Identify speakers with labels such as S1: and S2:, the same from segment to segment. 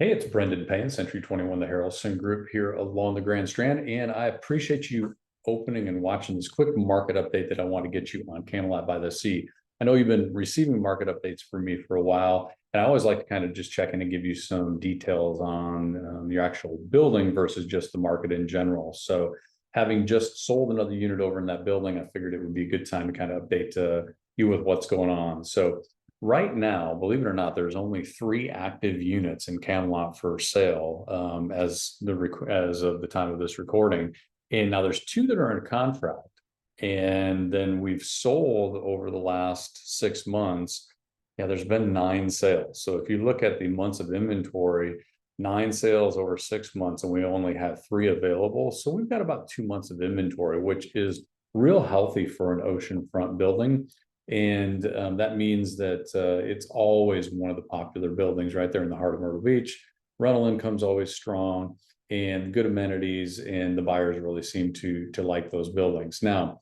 S1: Hey, it's Brendan Payne, Century 21, the Harrelson Group here along the Grand Strand. And I appreciate you opening and watching this quick market update that I want to get you on Camelot by the Sea. I know you've been receiving market updates from me for a while, and I always like to kind of just check in and give you some details on your actual building versus just the market in general. So having just sold another unit over in that building, I figured it would be a good time to kind of update you with what's going on. So right now, believe it or not, there's only 3 active units in Camelot for sale as of the time of this recording. And now there's 2 that are in contract. And then we've sold over the last 6 months. Yeah, there's been 9 sales. So if you look at the months of inventory, 9 sales over 6 months, and we only have 3 available. So we've got about 2 months of inventory, which is real healthy for an oceanfront building. And that means that it's always one of the popular buildings right there in the heart of Myrtle Beach. Rental income's always strong and good amenities, and the buyers really seem to like those buildings. Now,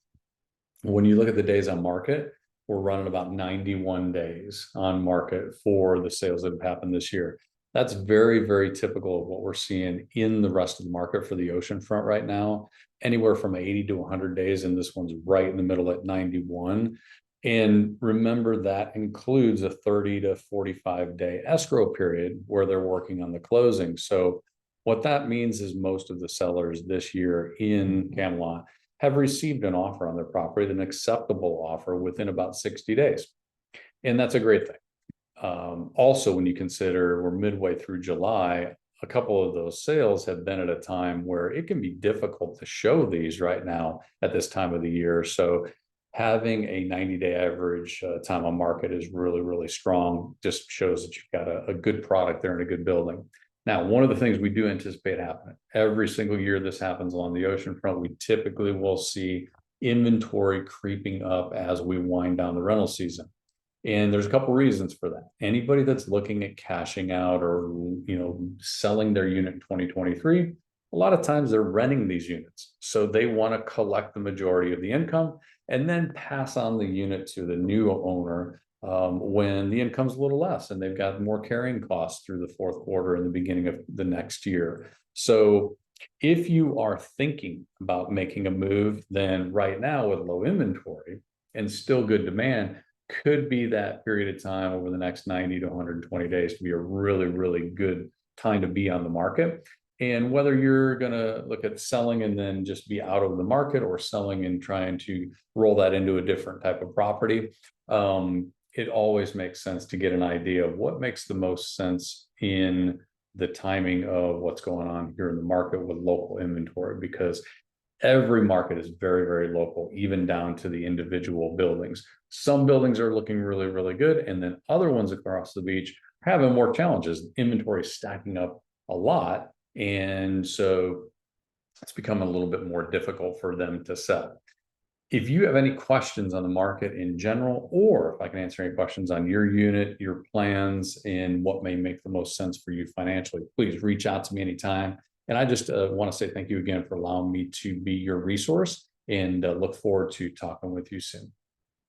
S1: when you look at the days on market, we're running about 91 days on market for the sales that have happened this year. That's very, very typical of what we're seeing in the rest of the market for the oceanfront right now, anywhere from 80 to 100 days, and this one's right in the middle at 91. And remember, that includes a 30 to 45 day escrow period where they're working on the closing. So what that means is most of the sellers this year in Camelot have received an offer on their property, an acceptable offer within about 60 days. And that's a great thing. Also, when you consider we're midway through July, a couple of those sales have been at a time where it can be difficult to show these right now at this time of the year. So having a 90-day average time on market is really, really strong. Just shows that you've got a good product there and a good building. Now, one of the things we do anticipate happening every single year this happens along the oceanfront, we typically will see inventory creeping up as we wind down the rental season. And there's a couple reasons for that. Anybody that's looking at cashing out or selling their unit in 2023, a lot of times they're renting these units. So they want to collect the majority of the income and then pass on the unit to the new owner when the income's a little less and they've got more carrying costs through the fourth quarter and the beginning of the next year. So if you are thinking about making a move, then right now with low inventory and still good demand, could be that period of time over the next 90 to 120 days to be a really, really good time to be on the market. And whether you're going to look at selling and then just be out of the market or selling and trying to roll that into a different type of property, it always makes sense to get an idea of what makes the most sense in the timing of what's going on here in the market with local inventory, because every market is very, very local, even down to the individual buildings. Some buildings are looking really, really good, and then other ones across the beach are having more challenges. Inventory is stacking up a lot, and so it's become a little bit more difficult for them to sell. If you have any questions on the market in general, or if I can answer any questions on your unit, your plans, and what may make the most sense for you financially, please reach out to me anytime. And I just want to say thank you again for allowing me to be your resource, and look forward to talking with you soon.